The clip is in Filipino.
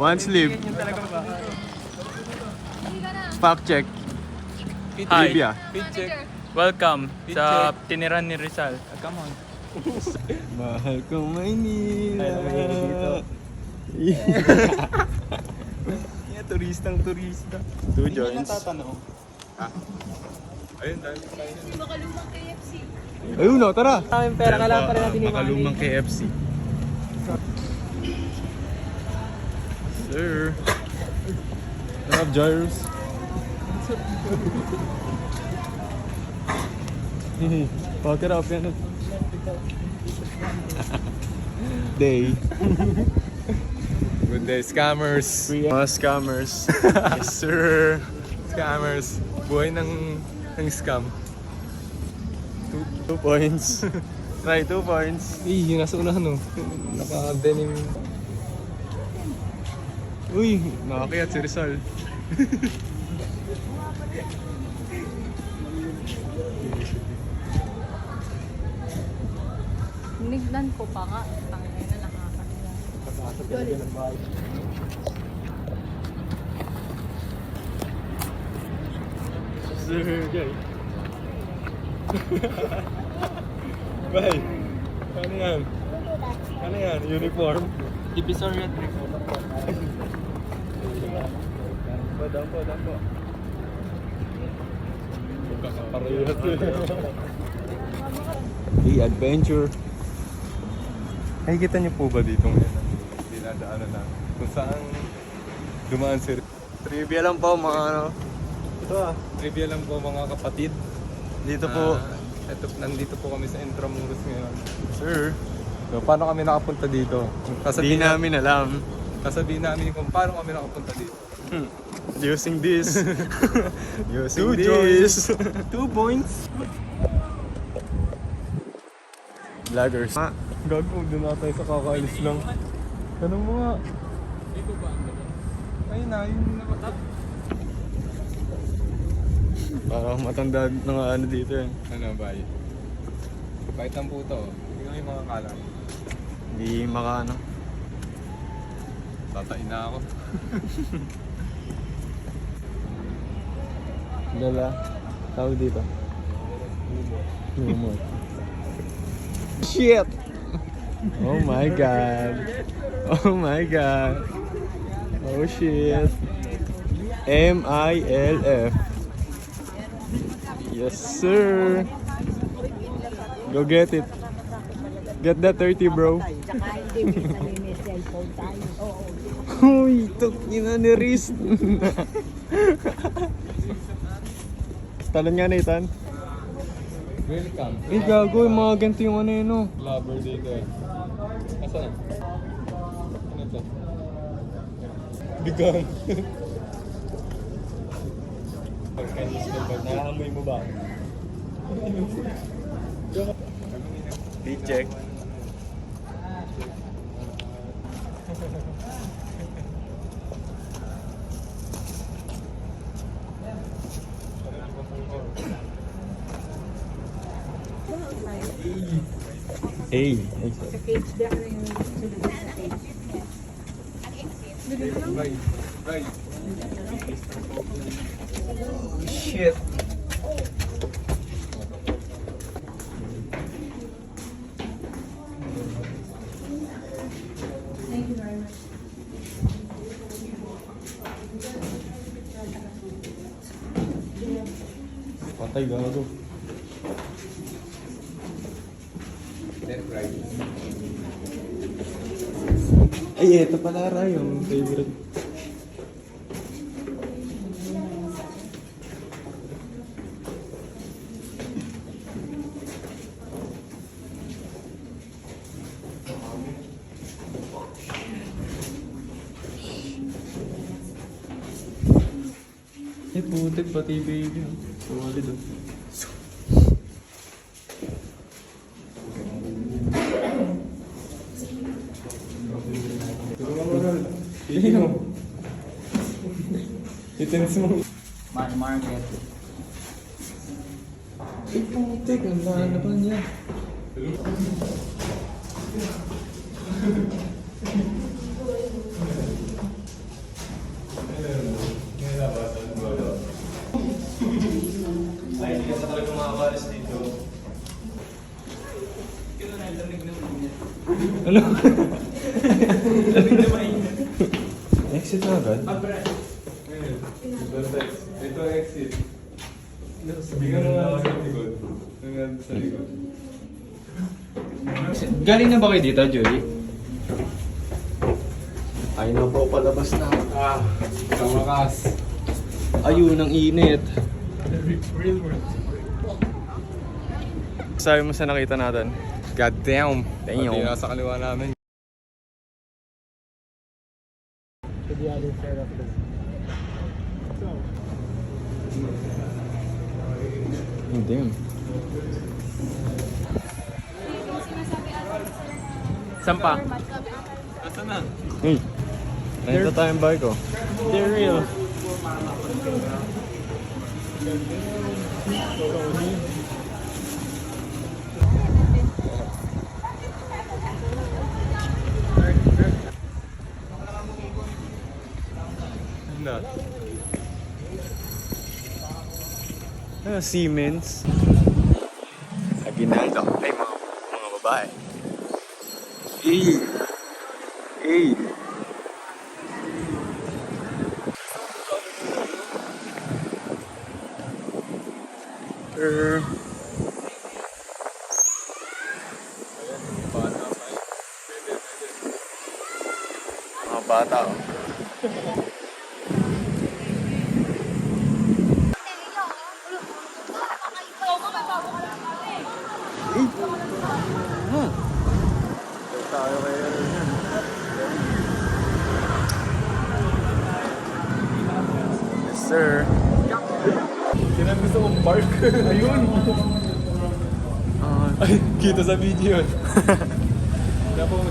One sleeve. Fact check. Hi. Trivia. Welcome sa tiniran ni Rizal. Come on. Mahal ko Maynila. Turistang turista. 2 joints. Ayun, dahil tayo. Makalumang KFC. Ayun na, tara. Kaming pera, kailangan pa rin natin yung Makalumang KFC. Sir. Sarap, gyros. Fuck it up, yan. Day. Good day, scammers. Mga scammers. Yes, sir. Scammers. Buhay ng scam. 2 points. Try 2 points. Yung nasa unahan, no? Naka-denim. Uy, nakakayat si Rizal. Nignan ko pa nga. Tangay na nakakasila. Sir, Jay. Bay, ano yan? Ano yan? Uniform? Divisoria trip. Dampo. Magkakaparehas yun. The adventure. Nakikita niyo po ba dito ngayon? Dinadaanan na kung saan dumaan si Trivia lang po mga ano. Trivia lang po mga kapatid. Dito po. Nandito po kami sa Intramuros ngayon. Sir, So, paano kami nakapunta dito? hindi namin alam. Sasabihin namin kung paano kami nakapunta dito. Using this. Using 2 this. 2 points. Vloggers. Gago, doon na tayo sa kakaalis lang. Tanong mo nga. Ayun na, yung nakatap. Parang matanda na nga ano dito eh. Ano ba? Kahit ang puto, hindi kami makakala. Hindi maka ano. Tatain na ako. Dala. Tawag dito. Lumot. Shit! Oh my god. Oh my god. Oh shit. MILF. Yes sir. Go get it. Get that 30 bro. Uy, tok ina ni Riz. Talon nga Nathan. Welcome. Eh gago, yung mga ganito yung ano yun oh. Lover dito eh. Asan na? Ano to? Bigang. Nakakamoy mo ba? D-check. Hey. Sa cage, di ako yung sunod sa cage. Right. Shit. Thank you very much. Patay gago. Ay, eto pala Ray, yung favorite. Eh, putik pati baby. Solid oh. Itens mo. Man market. Eh, putik. Ang lalaban niya. Ano? Exit na agad? Ito ang exit. Bigyan mo nga sa likod. Sa likod. Galing na ba kayo dito, Joey? Ay na po, palabas na. Kamakas. Ayun, ang init. Sabi mo sa nakita natin. God damn. Damn. Pati nasa kaliwa namin. Damn. Saan pa? Asa na? Hey, nakita tayong barko. They're real. Na. Siemens. Aguinaldo. Ay, mga babae. Hey. Hey. Mga bata, oh. Tayo kayo yan. Yes, sir. Kailan gusto kong park? Ayun. Ay, kita sa video yun. Kaya po